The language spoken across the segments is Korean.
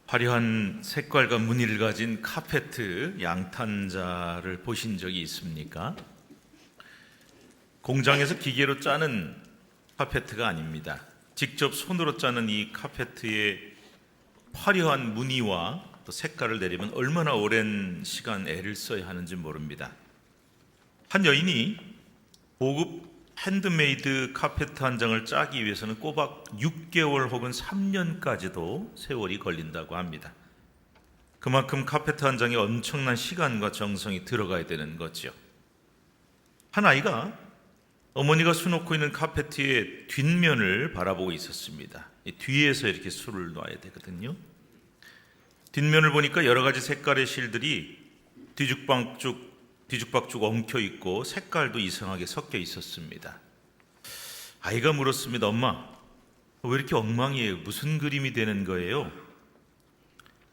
화려한 색깔과 무늬를 가진 카페트 양탄자를 보신 적이 있습니까? 공장에서 기계로 짜는 카페트가 아닙니다. 직접 손으로 짜는 이 카페트의 화려한 무늬와 또 색깔을 내려면 얼마나 오랜 시간 애를 써야 하는지 모릅니다. 한 여인이 고급 핸드메이드 카페트 한 장을 짜기 위해서는 꼬박 6개월 혹은 3년까지도 세월이 걸린다고 합니다. 그만큼 카페트 한 장에 엄청난 시간과 정성이 들어가야 되는 거죠. 한 아이가 어머니가 수놓고 있는 카페트의 뒷면을 바라보고 있었습니다. 뒤에서 이렇게 수를 놔야 되거든요. 뒷면을 보니까 여러 가지 색깔의 실들이 뒤죽박죽 엉켜 있고 색깔도 이상하게 섞여 있었습니다. 아이가 물었습니다. 엄마, 왜 이렇게 엉망이에요? 무슨 그림이 되는 거예요?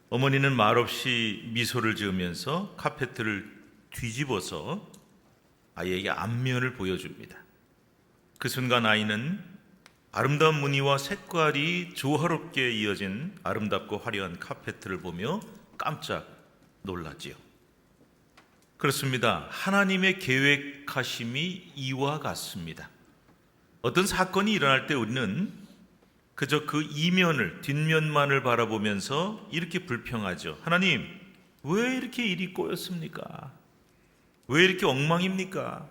어머니는 말없이 미소를 지으면서 카페트를 뒤집어서 아이에게 앞면을 보여줍니다. 그 순간 아이는 아름다운 무늬와 색깔이 조화롭게 이어진 아름답고 화려한 카페트를 보며 깜짝 놀랐지요. 그렇습니다. 하나님의 계획하심이 이와 같습니다. 어떤 사건이 일어날 때 우리는 그저 그 이면을, 뒷면만을 바라보면서 이렇게 불평하죠. 하나님, 왜 이렇게 일이 꼬였습니까? 왜 이렇게 엉망입니까?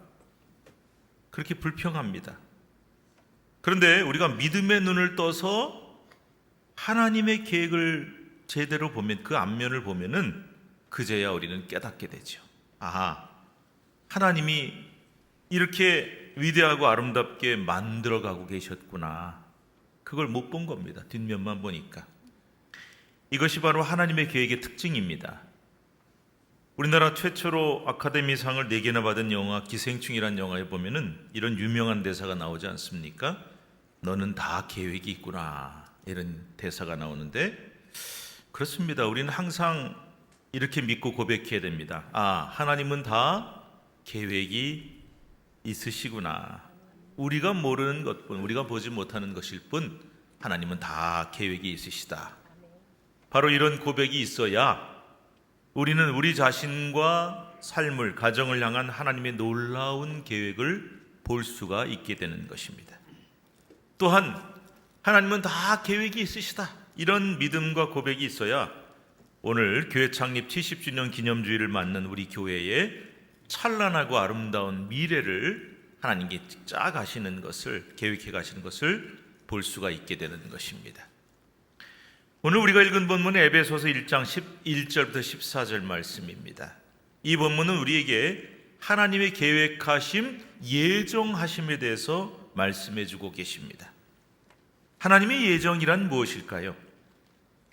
그렇게 불평합니다. 그런데 우리가 믿음의 눈을 떠서 하나님의 계획을 제대로 보면, 그 앞면을 보면은 그제야 우리는 깨닫게 되죠. 아, 하나님이 이렇게 위대하고 아름답게 만들어가고 계셨구나. 그걸 못 본 겁니다. 뒷면만 보니까. 이것이 바로 하나님의 계획의 특징입니다. 우리나라 최초로 아카데미상을 4개나 받은 영화 기생충이라는 영화에 보면은 이런 유명한 대사가 나오지 않습니까? 너는 다 계획이 있구나. 이런 대사가 나오는데 그렇습니다. 우리는 항상 이렇게 믿고 고백해야 됩니다. 아, 하나님은 다 계획이 있으시구나. 우리가 모르는 것뿐, 우리가 보지 못하는 것일 뿐 하나님은 다 계획이 있으시다. 바로 이런 고백이 있어야 우리는 우리 자신과 삶을, 가정을 향한 하나님의 놀라운 계획을 볼 수가 있게 되는 것입니다. 또한 하나님은 다 계획이 있으시다. 이런 믿음과 고백이 있어야 오늘 교회 창립 70주년 기념주일을 맞는 우리 교회의 찬란하고 아름다운 미래를 하나님께 짜가시는 것을, 계획해 가시는 것을 볼 수가 있게 되는 것입니다. 오늘 우리가 읽은 본문은 에베소서 1장 11절부터 14절 말씀입니다. 이 본문은 우리에게 하나님의 계획하심, 예정하심에 대해서 말씀해 주고 계십니다. 하나님의 예정이란 무엇일까요?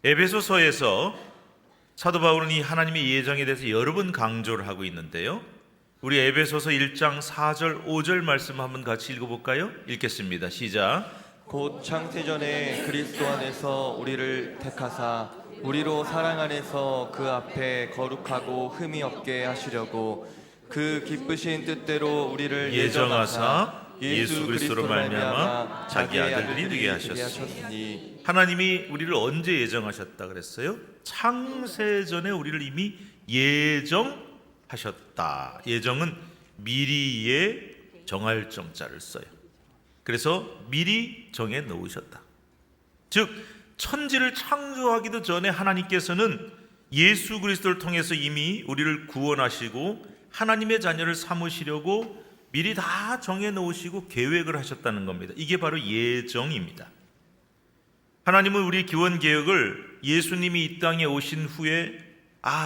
에베소서에서 사도 바울은 이 하나님의 예정에 대해서 여러 번 강조를 하고 있는데요. 우리 에베소서 1장 4절 5절 말씀 한번 같이 읽어볼까요? 읽겠습니다. 시작. 곧 창세전에 그리스도 안에서 우리를 택하사 우리로 사랑 안에서 그 앞에 거룩하고 흠이 없게 하시려고 그 기쁘신 뜻대로 우리를 예정하사 예수 그리스도로 말미암아 자기 아들들이 되게 하셨으니. 하나님이 우리를 언제 예정하셨다 그랬어요? 창세전에 우리를 이미 예정하셨다. 예정은 미리에 정할 정자를 써요. 그래서 미리 정해 놓으셨다. 즉 천지를 창조하기도 전에 하나님께서는 예수 그리스도를 통해서 이미 우리를 구원하시고 하나님의 자녀를 삼으시려고 미리 다 정해 놓으시고 계획을 하셨다는 겁니다. 이게 바로 예정입니다. 하나님은 우리 구원 계획을 예수님이 이 땅에 오신 후에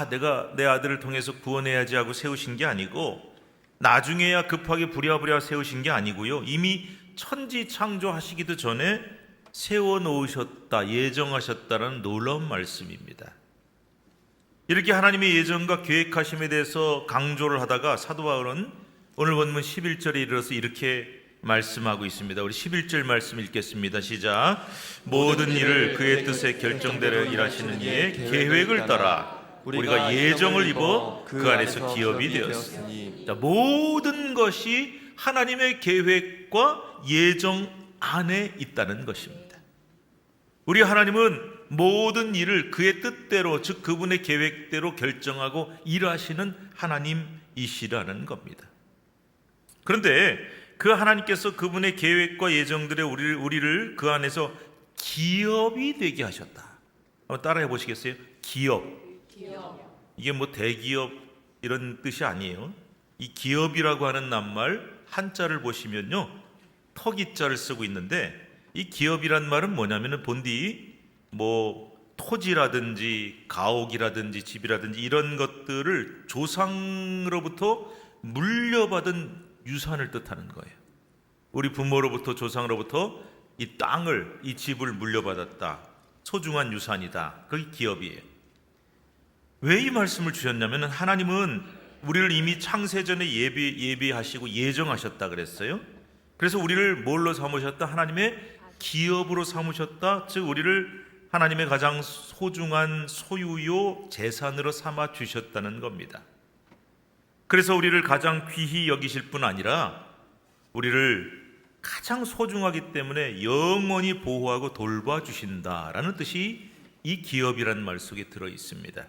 내가 내 아들을 통해서 구원해야지 하고 세우신 게 아니고 나중에야 급하게 부랴부랴 세우신 게 아니고요. 이미 천지 창조하시기도 전에 세워놓으셨다, 예정하셨다라는 놀라운 말씀입니다. 이렇게 하나님의 예정과 계획하심에 대해서 강조를 하다가 사도 바울은 오늘 본문 11절에 이르러서 이렇게 말씀하고 있습니다. 우리 11절 말씀 읽겠습니다. 시작. 모든 일을 그의 뜻에 결정대로 일하시는 이의 계획을 따라 우리가 예정을 입어 그 안에서 기업이 되었으니. 모든 것이 하나님의 계획과 예정 안에 있다는 것입니다. 우리 하나님은 모든 일을 그의 뜻대로, 즉 그분의 계획대로 결정하고 일하시는 하나님이시라는 겁니다. 그런데 그 하나님께서 그분의 계획과 예정들에 우리를 그 안에서 기업이 되게 하셨다. 한번 따라해 보시겠어요? 기업. 이게 뭐 대기업 이런 뜻이 아니에요. 이 기업이라고 하는 낱말 한자를 보시면요, 턱이자를 쓰고 있는데, 이 기업이란 말은 뭐냐면은 본디 뭐 토지라든지 가옥이라든지 집이라든지 이런 것들을 조상으로부터 물려받은 유산을 뜻하는 거예요. 우리 부모로부터 조상으로부터 이 땅을, 이 집을 물려받았다. 소중한 유산이다. 그게 기업이에요. 왜 이 말씀을 주셨냐면 하나님은 우리를 이미 창세전에 예비하시고 예정하셨다 그랬어요. 그래서 우리를 뭘로 삼으셨다? 하나님의 기업으로 삼으셨다. 즉 우리를 하나님의 가장 소중한 소유요 재산으로 삼아 주셨다는 겁니다. 그래서 우리를 가장 귀히 여기실 뿐 아니라 우리를 가장 소중하기 때문에 영원히 보호하고 돌봐주신다라는 뜻이 이 기업이라는 말 속에 들어 있습니다.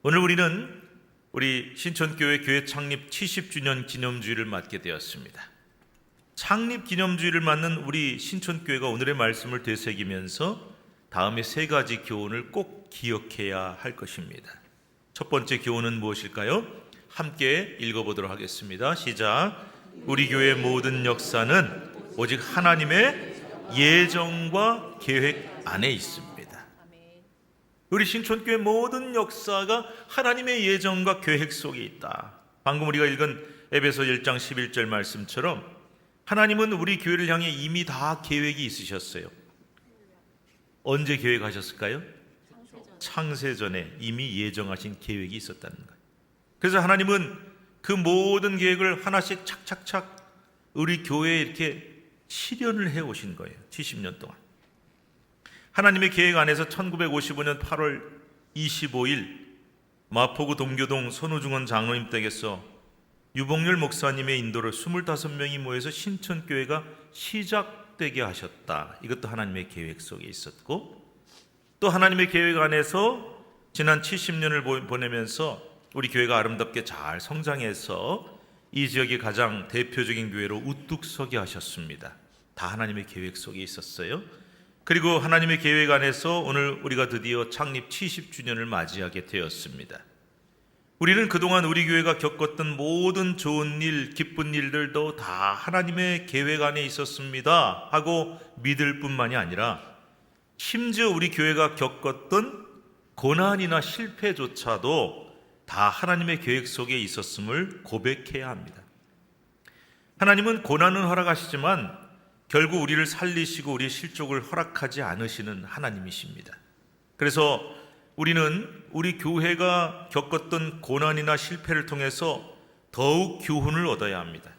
오늘 우리는 우리 신천교회 교회 창립 70주년 기념주일을 맞게 되었습니다. 창립 기념주일을 맞는 우리 신천교회가 오늘의 말씀을 되새기면서 다음에 세 가지 교훈을 꼭 기억해야 할 것입니다. 첫 번째 교훈은 무엇일까요? 함께 읽어보도록 하겠습니다. 시작. 우리 교회의 모든 역사는 오직 하나님의 예정과 계획 안에 있습니다. 우리 신천교회 모든 역사가 하나님의 예정과 계획 속에 있다. 방금 우리가 읽은 에베소 1장 11절 말씀처럼 하나님은 우리 교회를 향해 이미 다 계획이 있으셨어요. 언제 계획하셨을까요? 창세전에 이미 예정하신 계획이 있었다는 거예요. 그래서 하나님은 그 모든 계획을 하나씩 착착착 우리 교회에 이렇게 실현을 해오신 거예요. 70년 동안. 하나님의 계획 안에서 1955년 8월 25일 마포구 동교동 손우중원 장로님 댁에서 유복열 목사님의 인도로 25명이 모여서 신천교회가 시작되게 하셨다. 이것도 하나님의 계획 속에 있었고, 또 하나님의 계획 안에서 지난 70년을 보내면서 우리 교회가 아름답게 잘 성장해서 이 지역의 가장 대표적인 교회로 우뚝 서게 하셨습니다. 다 하나님의 계획 속에 있었어요. 그리고 하나님의 계획 안에서 오늘 우리가 드디어 창립 70주년을 맞이하게 되었습니다. 우리는 그동안 우리 교회가 겪었던 모든 좋은 일, 기쁜 일들도 다 하나님의 계획 안에 있었습니다 하고 믿을 뿐만이 아니라 심지어 우리 교회가 겪었던 고난이나 실패조차도 다 하나님의 계획 속에 있었음을 고백해야 합니다. 하나님은 고난은 허락하시지만 결국 우리를 살리시고 우리의 실족을 허락하지 않으시는 하나님이십니다. 그래서 우리는 우리 교회가 겪었던 고난이나 실패를 통해서 더욱 교훈을 얻어야 합니다.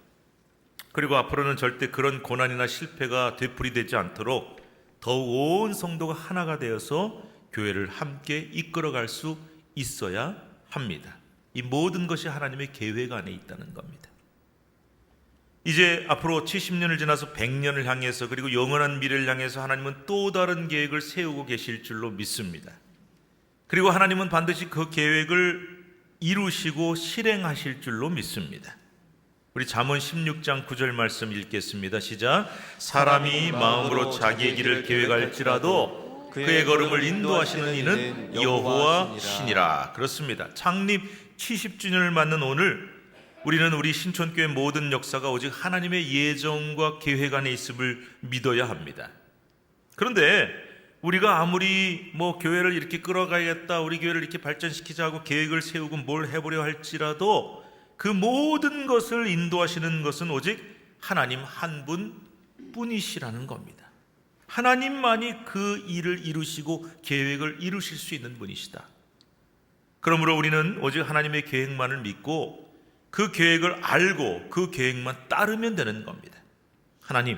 그리고 앞으로는 절대 그런 고난이나 실패가 되풀이되지 않도록 더욱 온 성도가 하나가 되어서 교회를 함께 이끌어갈 수 있어야 합니다. 이 모든 것이 하나님의 계획 안에 있다는 겁니다. 이제 앞으로 70년을 지나서 100년을 향해서 그리고 영원한 미래를 향해서 하나님은 또 다른 계획을 세우고 계실 줄로 믿습니다. 그리고 하나님은 반드시 그 계획을 이루시고 실행하실 줄로 믿습니다. 우리 잠언 16장 9절 말씀 읽겠습니다. 시작. 사람이 마음으로 자기의 길을 계획할지라도 그의 걸음을 인도하시는 이는 여호와시니라. 그렇습니다. 창립 70주년을 맞는 오늘 우리는 우리 신천교회 모든 역사가 오직 하나님의 예정과 계획 안에 있음을 믿어야 합니다. 그런데 우리가 아무리 교회를 이렇게 끌어가야겠다, 우리 교회를 이렇게 발전시키자 하고 계획을 세우고 뭘 해보려 할지라도 그 모든 것을 인도하시는 것은 오직 하나님 한 분뿐이시라는 겁니다. 하나님만이 그 일을 이루시고 계획을 이루실 수 있는 분이시다. 그러므로 우리는 오직 하나님의 계획만을 믿고 그 계획을 알고 그 계획만 따르면 되는 겁니다. 하나님,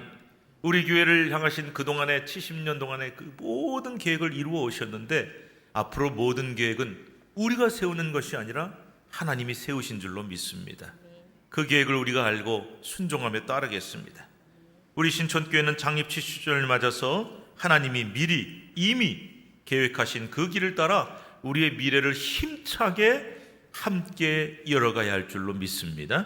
우리 교회를 향하신 그동안의 70년 동안의 그 모든 계획을 이루어 오셨는데 앞으로 모든 계획은 우리가 세우는 것이 아니라 하나님이 세우신 줄로 믿습니다. 그 계획을 우리가 알고 순종하며 따르겠습니다. 우리 신천교회는 창립 70주년을 맞아서 하나님이 미리 이미 계획하신 그 길을 따라 우리의 미래를 힘차게 함께 열어가야 할 줄로 믿습니다.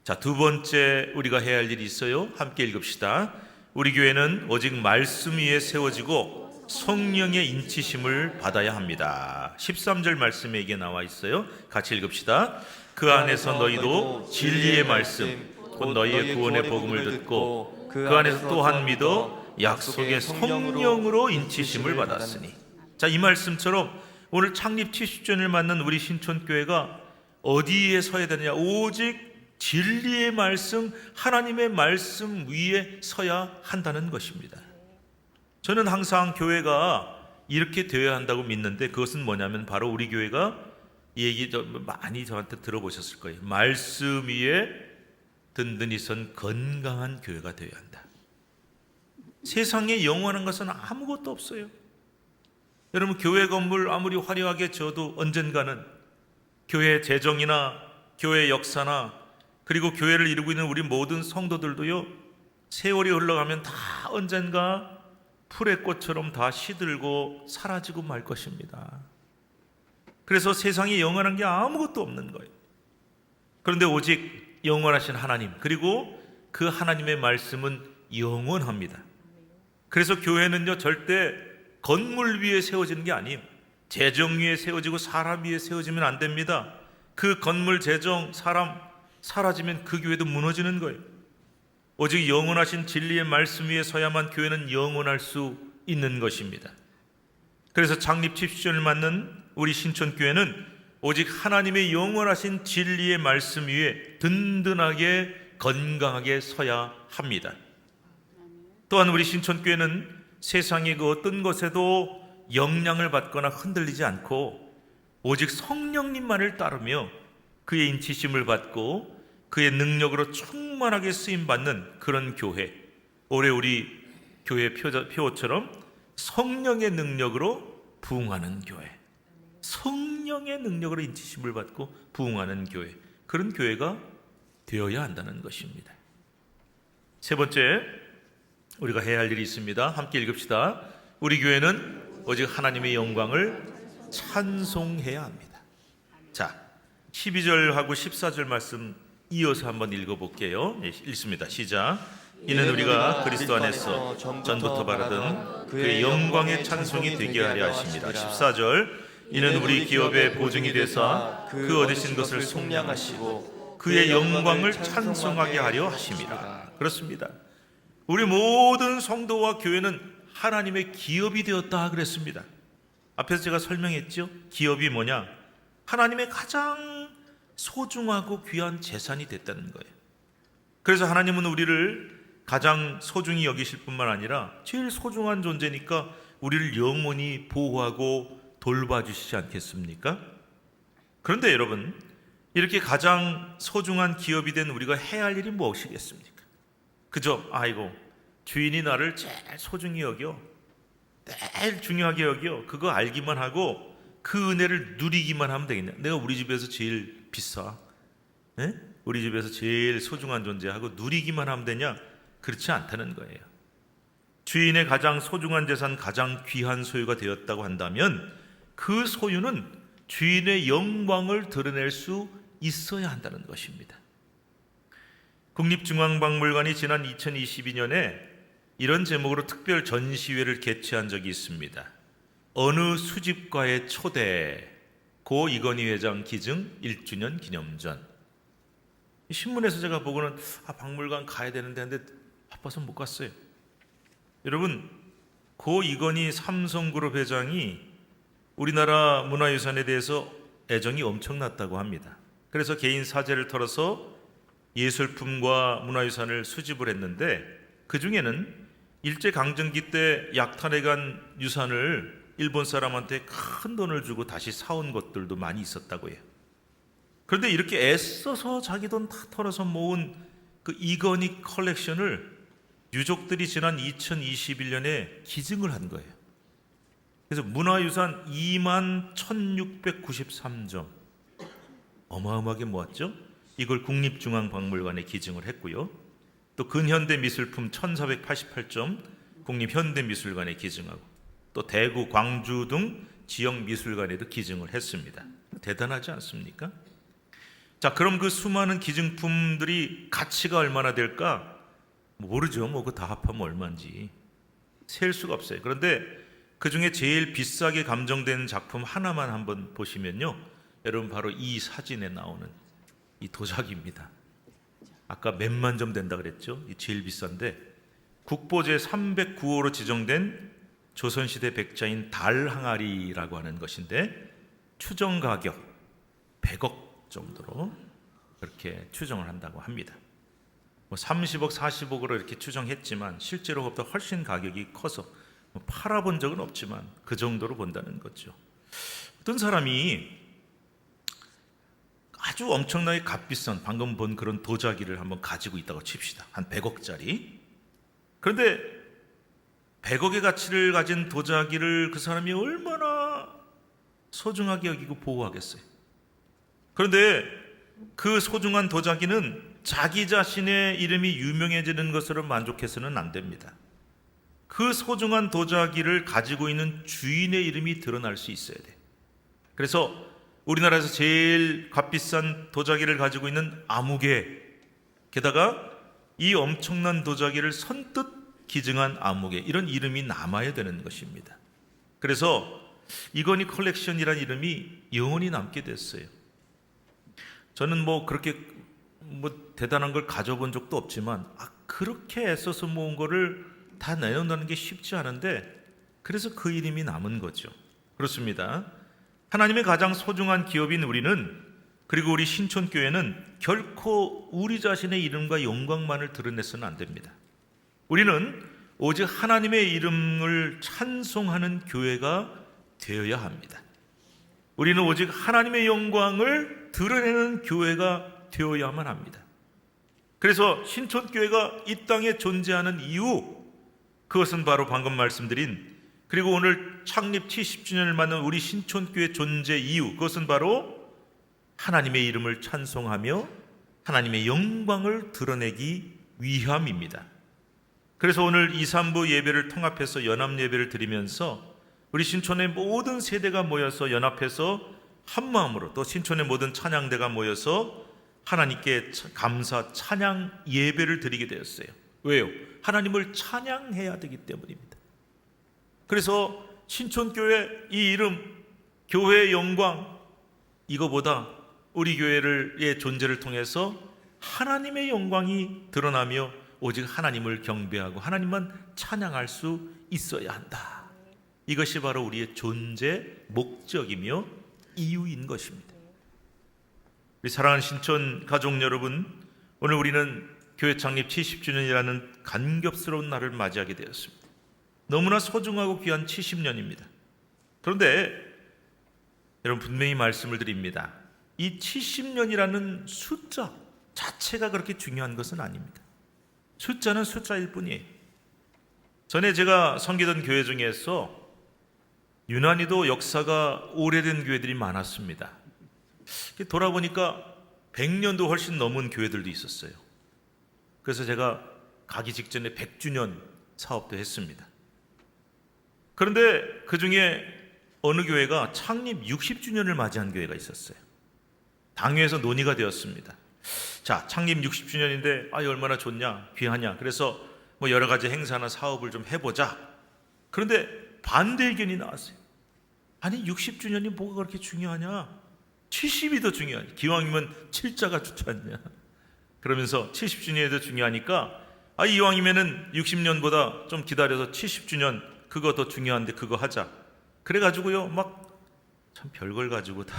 자, 두 번째 우리가 해야 할 일이 있어요. 함께 읽읍시다. 우리 교회는 오직 말씀 위에 세워지고 성령의 인치심을 받아야 합니다. 13절 말씀에 이게 나와 있어요. 같이 읽읍시다. 그 안에서 너희도 진리의 말씀 곧 너희의 구원의 복음을 듣고 그 안에서 또한 믿어 약속의 성령으로 인치심을 받았으니. 자, 이 말씀처럼 오늘 창립 70주년을 맞는 우리 신촌교회가 어디에 서야 되느냐? 오직 진리의 말씀, 하나님의 말씀 위에 서야 한다는 것입니다. 저는 항상 교회가 이렇게 되어야 한다고 믿는데, 그것은 뭐냐면 바로 우리 교회가 이 얘기 많이 저한테 들어보셨을 거예요. 말씀 위에 든든히 선 건강한 교회가 되어야 한다. 세상에 영원한 것은 아무것도 없어요. 여러분, 교회 건물 아무리 화려하게 지어도 언젠가는 교회 재정이나 교회 역사나 그리고 교회를 이루고 있는 우리 모든 성도들도요, 세월이 흘러가면 다 언젠가 풀의 꽃처럼 다 시들고 사라지고 말 것입니다. 그래서 세상에 영원한 게 아무것도 없는 거예요. 그런데 오직 영원하신 하나님, 그리고 그 하나님의 말씀은 영원합니다. 그래서 교회는요, 절대 건물 위에 세워지는 게 아니에요. 재정 위에 세워지고 사람 위에 세워지면 안 됩니다. 그 건물, 재정, 사람 사라지면 그 교회도 무너지는 거예요. 오직 영원하신 진리의 말씀 위에 서야만 교회는 영원할 수 있는 것입니다. 그래서 창립 70주년을 맞는 우리 신촌교회는 오직 하나님의 영원하신 진리의 말씀 위에 든든하게 건강하게 서야 합니다. 또한 우리 신촌교회는 세상의 그 어떤 것에도 영향을 받거나 흔들리지 않고 오직 성령님만을 따르며 그의 인치심을 받고 그의 능력으로 충만하게 쓰임받는 그런 교회, 올해 우리 교회 표어처럼 성령의 능력으로 부흥하는 교회, 성령의 능력으로 인치심을 받고 부흥하는 교회, 그런 교회가 되어야 한다는 것입니다. 세 번째, 우리가 해야 할 일이 있습니다. 함께 읽읍시다. 우리 교회는 오직 하나님의 영광을 찬송해야 합니다. 자, 12절하고 14절 말씀 이어서 한번 읽어볼게요. 읽습니다. 시작. 이는 우리가 그리스도 안에서 전부터 바라던 그의 영광의 찬송이 되게 하려 하십니다. 14절. 이는 우리 기업의 보증이 되사 그 얻으신 것을 속량하시고 그의 영광을 찬송하게 하려 하십니다. 그렇습니다. 우리 모든 성도와 교회는 하나님의 기업이 되었다 그랬습니다. 앞에서 제가 설명했죠. 기업이 뭐냐? 하나님의 가장 소중하고 귀한 재산이 됐다는 거예요. 그래서 하나님은 우리를 가장 소중히 여기실 뿐만 아니라 제일 소중한 존재니까 우리를 영원히 보호하고 돌봐주시지 않겠습니까? 그런데 여러분, 이렇게 가장 소중한 기업이 된 우리가 해야 할 일이 무엇이겠습니까? 그저 아이고 주인이 나를 제일 소중히 여겨, 제일 중요하게 여겨, 그거 알기만 하고 그 은혜를 누리기만 하면 되겠냐? 내가 우리 집에서 제일 비싸, 에? 우리 집에서 제일 소중한 존재하고 누리기만 하면 되냐? 그렇지 않다는 거예요. 주인의 가장 소중한 재산, 가장 귀한 소유가 되었다고 한다면 그 소유는 주인의 영광을 드러낼 수 있어야 한다는 것입니다. 국립중앙박물관이 지난 2022년에 이런 제목으로 특별 전시회를 개최한 적이 있습니다. 어느 수집가의 초대, 고 이건희 회장 기증 1주년 기념전. 신문에서 제가 보고는 박물관 가야 되는데 근데 바빠서 못 갔어요. 여러분, 고 이건희 삼성그룹 회장이 우리나라 문화유산에 대해서 애정이 엄청났다고 합니다. 그래서 개인 사재를 털어서 예술품과 문화유산을 수집을 했는데 그 중에는 일제강점기 때 약탈해간 유산을 일본 사람한테 큰 돈을 주고 다시 사온 것들도 많이 있었다고 해요. 그런데 이렇게 애써서 자기 돈 다 털어서 모은 그 이건희 컬렉션을 유족들이 지난 2021년에 기증을 한 거예요. 그래서 문화유산 21,693점, 어마어마하게 모았죠. 이걸 국립중앙박물관에 기증을 했고요. 또 근현대 미술품 1,488점 국립현대미술관에 기증하고, 또 대구, 광주 등 지역 미술관에도 기증을 했습니다. 대단하지 않습니까? 자, 그럼 그 수많은 기증품들이 가치가 얼마나 될까? 모르죠. 뭐 그 다 합하면 얼마인지 셀 수가 없어요. 그런데 그 중에 제일 비싸게 감정된 작품 하나만 한번 보시면요, 여러분 바로 이 사진에 나오는 이 도자기입니다. 아까 몇만 점 된다 그랬죠? 이 제일 비싼데 국보제 309호로 지정된 조선시대 백자인 달항아리라고 하는 것인데 추정 가격 100억 정도로 그렇게 추정을 한다고 합니다. 뭐 30억, 40억으로 이렇게 추정했지만 실제로 그보다 훨씬 가격이 커서 팔아본 적은 없지만 그 정도로 본다는 거죠. 어떤 사람이 아주 엄청나게 값비싼 방금 본 그런 도자기를 한번 가지고 있다고 칩시다. 한 100억짜리. 그런데 100억의 가치를 가진 도자기를 그 사람이 얼마나 소중하게 여기고 보호하겠어요. 그런데 그 소중한 도자기는 자기 자신의 이름이 유명해지는 것으로 만족해서는 안 됩니다. 그 소중한 도자기를 가지고 있는 주인의 이름이 드러날 수 있어야 돼. 그래서 우리나라에서 제일 값비싼 도자기를 가지고 있는 아무개, 게다가 이 엄청난 도자기를 선뜻 기증한 아무개, 이런 이름이 남아야 되는 것입니다. 그래서 이건희 컬렉션이라는 이름이 영원히 남게 됐어요. 저는 뭐 그렇게 대단한 걸 가져본 적도 없지만 그렇게 애써서 모은 거를 다 내놓는다는 게 쉽지 않은데 그래서 그 이름이 남은 거죠. 그렇습니다. 하나님의 가장 소중한 기업인 우리는, 그리고 우리 신촌교회는 결코 우리 자신의 이름과 영광만을 드러내서는 안 됩니다. 우리는 오직 하나님의 이름을 찬송하는 교회가 되어야 합니다. 우리는 오직 하나님의 영광을 드러내는 교회가 되어야만 합니다. 그래서 신촌교회가 이 땅에 존재하는 이유, 그것은 바로 방금 말씀드린, 그리고 오늘 창립 70주년을 맞는 우리 신촌교회 존재 이유, 그것은 바로 하나님의 이름을 찬송하며 하나님의 영광을 드러내기 위함입니다. 그래서 오늘 2, 3부 예배를 통합해서 연합 예배를 드리면서 우리 신촌의 모든 세대가 모여서 연합해서 한 마음으로, 또 신촌의 모든 찬양대가 모여서 하나님께 감사 찬양 예배를 드리게 되었어요. 왜요? 하나님을 찬양해야 되기 때문입니다. 그래서 신촌교회 이 이름, 교회의 영광, 이거보다 우리 교회의 존재를 통해서 하나님의 영광이 드러나며 오직 하나님을 경배하고 하나님만 찬양할 수 있어야 한다. 이것이 바로 우리의 존재 목적이며 이유인 것입니다. 우리 사랑하는 신촌 가족 여러분, 오늘 우리는 교회 창립 70주년이라는 감격스러운 날을 맞이하게 되었습니다. 너무나 소중하고 귀한 70년입니다. 그런데 여러분, 분명히 말씀을 드립니다. 이 70년이라는 숫자 자체가 그렇게 중요한 것은 아닙니다. 숫자는 숫자일 뿐이에요. 전에 제가 섬기던 교회 중에서 유난히도 역사가 오래된 교회들이 많았습니다. 돌아보니까 100년도 훨씬 넘은 교회들도 있었어요. 그래서 제가 가기 직전에 100주년 사업도 했습니다. 그런데 그 중에 어느 교회가 창립 60주년을 맞이한 교회가 있었어요. 당회에서 논의가 되었습니다. 자, 창립 60주년인데 얼마나 좋냐, 귀하냐. 그래서 뭐 여러 가지 행사나 사업을 좀 해보자. 그런데 반대 의견이 나왔어요. 아니 60주년이 뭐가 그렇게 중요하냐? 70이 더 중요하냐? 기왕이면 7자가 좋지 않냐? 그러면서 70주년이 더 중요하니까 이왕이면은 60년보다 좀 기다려서 70주년 그거 더 중요한데 그거 하자. 그래가지고요 막 참 별걸 가지고 다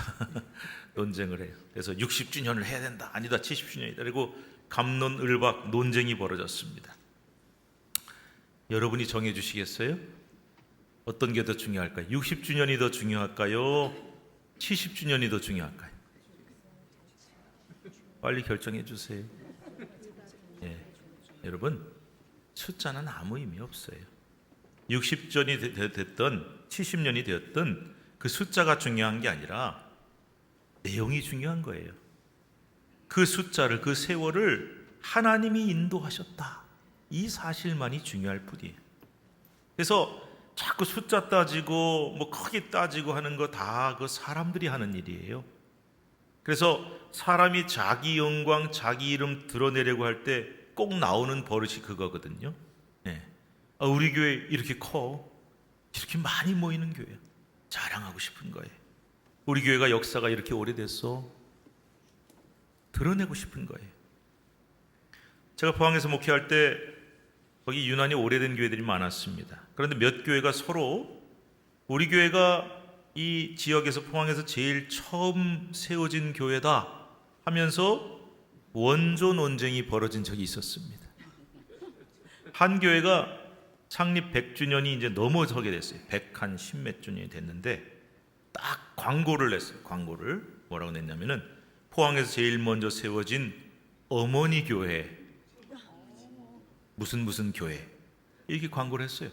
논쟁을 해요. 그래서 60주년을 해야 된다, 아니다 70주년이다. 그리고 갑론을박 논쟁이 벌어졌습니다. 여러분이 정해 주시겠어요? 어떤 게 더 중요할까요? 60주년이 더 중요할까요? 70주년이 더 중요할까요? 빨리 결정해 주세요. 예, 여러분, 숫자는 아무 의미 없어요. 60년이 됐든 70년이 되었든 그 숫자가 중요한 게 아니라 내용이 중요한 거예요. 그 숫자를, 그 세월을 하나님이 인도하셨다, 이 사실만이 중요할 뿐이에요. 그래서 자꾸 숫자 따지고 뭐 크기 따지고 하는 거 다 그 사람들이 하는 일이에요. 그래서 사람이 자기 영광, 자기 이름 드러내려고 할 때 꼭 나오는 버릇이 그거거든요. 우리 교회 이렇게 커, 이렇게 많이 모이는 교회야. 자랑하고 싶은 거예요. 우리 교회가 역사가 이렇게 오래됐어. 드러내고 싶은 거예요. 제가 포항에서 목회할 때 거기 유난히 오래된 교회들이 많았습니다. 그런데 몇 교회가 서로 우리 교회가 이 지역에서 포항에서 제일 처음 세워진 교회다 하면서 원조 논쟁이 벌어진 적이 있었습니다. 한 교회가 창립 100주년이 이제 넘어서게 됐어요. 100한 10몇 주년이 됐는데 딱 광고를 냈어요. 광고를 뭐라고 냈냐면은 포항에서 제일 먼저 세워진 어머니 교회 무슨 교회 이렇게 광고를 했어요.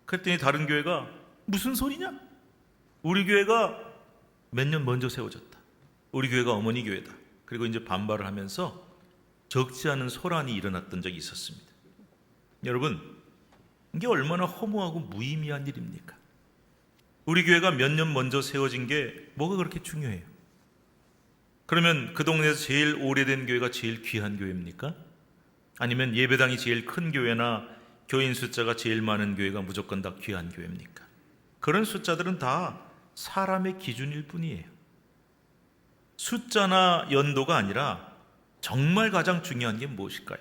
그랬더니 다른 교회가 무슨 소리냐? 우리 교회가 몇 년 먼저 세워졌다. 우리 교회가 어머니 교회다. 그리고 이제 반발을 하면서 적지 않은 소란이 일어났던 적이 있었습니다. 여러분, 이게 얼마나 허무하고 무의미한 일입니까? 우리 교회가 몇 년 먼저 세워진 게 뭐가 그렇게 중요해요? 그러면 그 동네에서 제일 오래된 교회가 제일 귀한 교회입니까? 아니면 예배당이 제일 큰 교회나 교인 숫자가 제일 많은 교회가 무조건 다 귀한 교회입니까? 그런 숫자들은 다 사람의 기준일 뿐이에요. 숫자나 연도가 아니라 정말 가장 중요한 게 무엇일까요?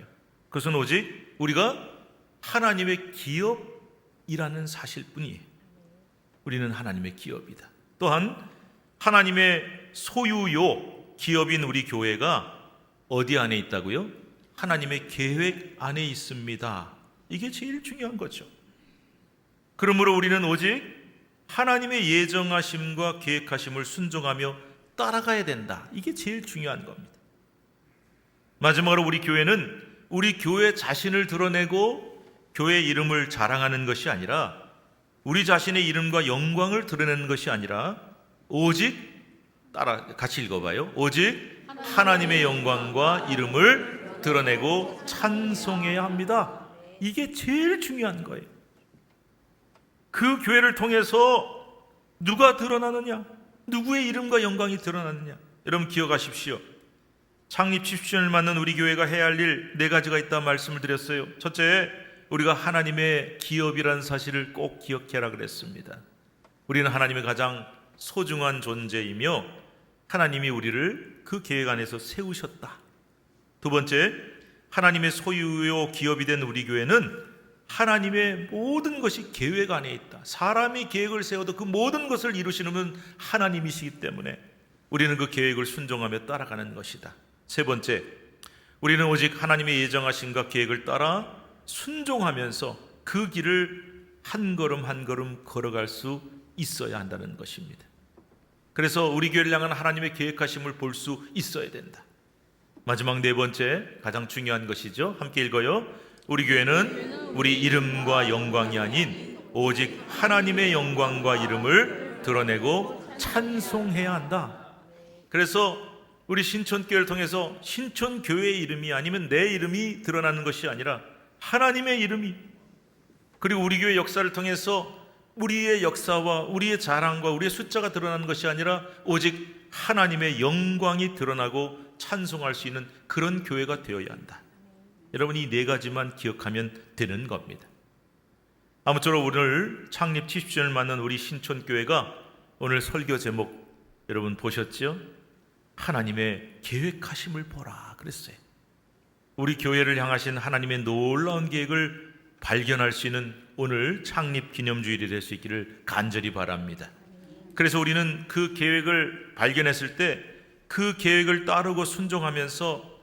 그것은 오직 우리가 하나님의 기업이라는 사실 뿐이에요. 우리는 하나님의 기업이다. 또한 하나님의 소유요 기업인 우리 교회가 어디 안에 있다고요? 하나님의 계획 안에 있습니다. 이게 제일 중요한 거죠. 그러므로 우리는 오직 하나님의 예정하심과 계획하심을 순종하며 따라가야 된다. 이게 제일 중요한 겁니다. 마지막으로 우리 교회는 우리 교회 자신을 드러내고 교회 이름을 자랑하는 것이 아니라 우리 자신의 이름과 영광을 드러내는 것이 아니라 오직 같이 읽어봐요. 오직 하나님의 영광과 이름을 드러내고 찬송해야 합니다. 이게 제일 중요한 거예요. 그 교회를 통해서 누가 드러나느냐? 누구의 이름과 영광이 드러나느냐? 여러분 기억하십시오. 창립 70주년을 맞는 우리 교회가 해야 할 일 4가지가 있다 말씀을 드렸어요. 첫째, 우리가 하나님의 기업이라는 사실을 꼭 기억해라 그랬습니다. 우리는 하나님의 가장 소중한 존재이며 하나님이 우리를 그 계획 안에서 세우셨다. 두 번째, 하나님의 소유요 기업이 된 우리 교회는 하나님의 모든 것이 계획 안에 있다. 사람이 계획을 세워도 그 모든 것을 이루시는 분 하나님이시기 때문에 우리는 그 계획을 순종하며 따라가는 것이다. 세 번째, 우리는 오직 하나님의 예정하심과 계획을 따라 순종하면서 그 길을 한 걸음 한 걸음 걸어갈 수 있어야 한다는 것입니다. 그래서 우리 교회를 향한 하나님의 계획하심을 볼 수 있어야 된다. 마지막 4번째, 가장 중요한 것이죠. 함께 읽어요. 우리 교회는 우리 이름과 영광이 아닌 오직 하나님의 영광과 이름을 드러내고 찬송해야 한다. 그래서 우리 신촌교회를 통해서 신촌교회의 이름이 아니면 내 이름이 드러나는 것이 아니라 하나님의 이름이, 그리고 우리 교회 역사를 통해서 우리의 역사와 우리의 자랑과 우리의 숫자가 드러나는 것이 아니라 오직 하나님의 영광이 드러나고 찬송할 수 있는 그런 교회가 되어야 한다. 여러분 이 4가지만 기억하면 되는 겁니다. 아무쪼록 오늘 창립 70주년을 맞는 우리 신촌교회가 오늘 설교 제목 여러분 보셨죠? 하나님의 계획하심을 보라 그랬어요. 우리 교회를 향하신 하나님의 놀라운 계획을 발견할 수 있는 오늘 창립 기념주일이 될 수 있기를 간절히 바랍니다. 그래서 우리는 그 계획을 발견했을 때 그 계획을 따르고 순종하면서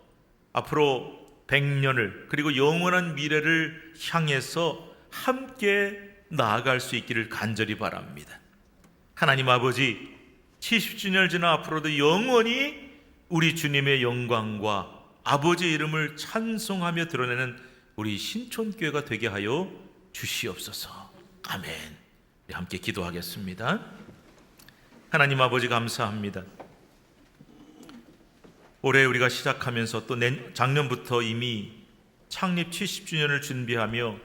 앞으로 100년을 그리고 영원한 미래를 향해서 함께 나아갈 수 있기를 간절히 바랍니다. 하나님 아버지, 70주년을 지나 앞으로도 영원히 우리 주님의 영광과 아버지의 이름을 찬송하며 드러내는 우리 신촌교회가 되게 하여 주시옵소서. 아멘. 우리 함께 기도하겠습니다. 하나님 아버지 감사합니다. 올해 우리가 시작하면서 또 작년부터 이미 창립 70주년을 준비하며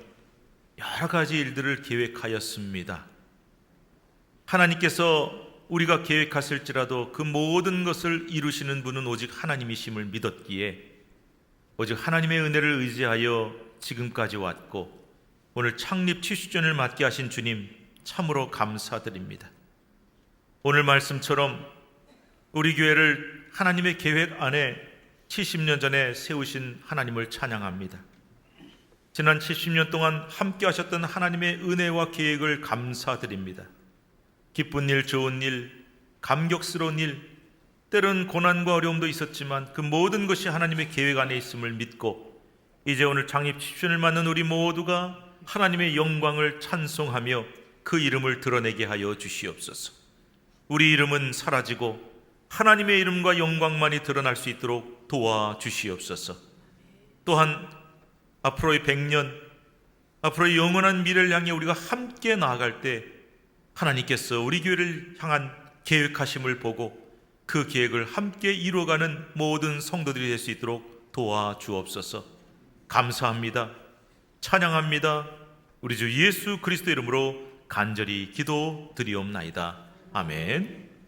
여러 가지 일들을 계획하였습니다. 하나님께서 우리가 계획했을지라도 그 모든 것을 이루시는 분은 오직 하나님이심을 믿었기에 오직 하나님의 은혜를 의지하여 지금까지 왔고, 오늘 창립 70주년을 맞게 하신 주님 참으로 감사드립니다. 오늘 말씀처럼 우리 교회를 하나님의 계획 안에 70년 전에 세우신 하나님을 찬양합니다. 지난 70년 동안 함께 하셨던 하나님의 은혜와 계획을 감사드립니다. 기쁜 일, 좋은 일, 감격스러운 일, 때론 고난과 어려움도 있었지만 그 모든 것이 하나님의 계획 안에 있음을 믿고, 이제 오늘 창립 70주년을 맞는 우리 모두가 하나님의 영광을 찬송하며 그 이름을 드러내게 하여 주시옵소서. 우리 이름은 사라지고 하나님의 이름과 영광만이 드러날 수 있도록 도와주시옵소서. 또한 앞으로의 100년, 앞으로의 영원한 미래를 향해 우리가 함께 나아갈 때 하나님께서 우리 교회를 향한 계획하심을 보고 그 계획을 함께 이루어가는 모든 성도들이 될 수 있도록 도와주옵소서. 감사합니다. 찬양합니다. 우리 주 예수 그리스도 이름으로 간절히 기도드리옵나이다. 아멘.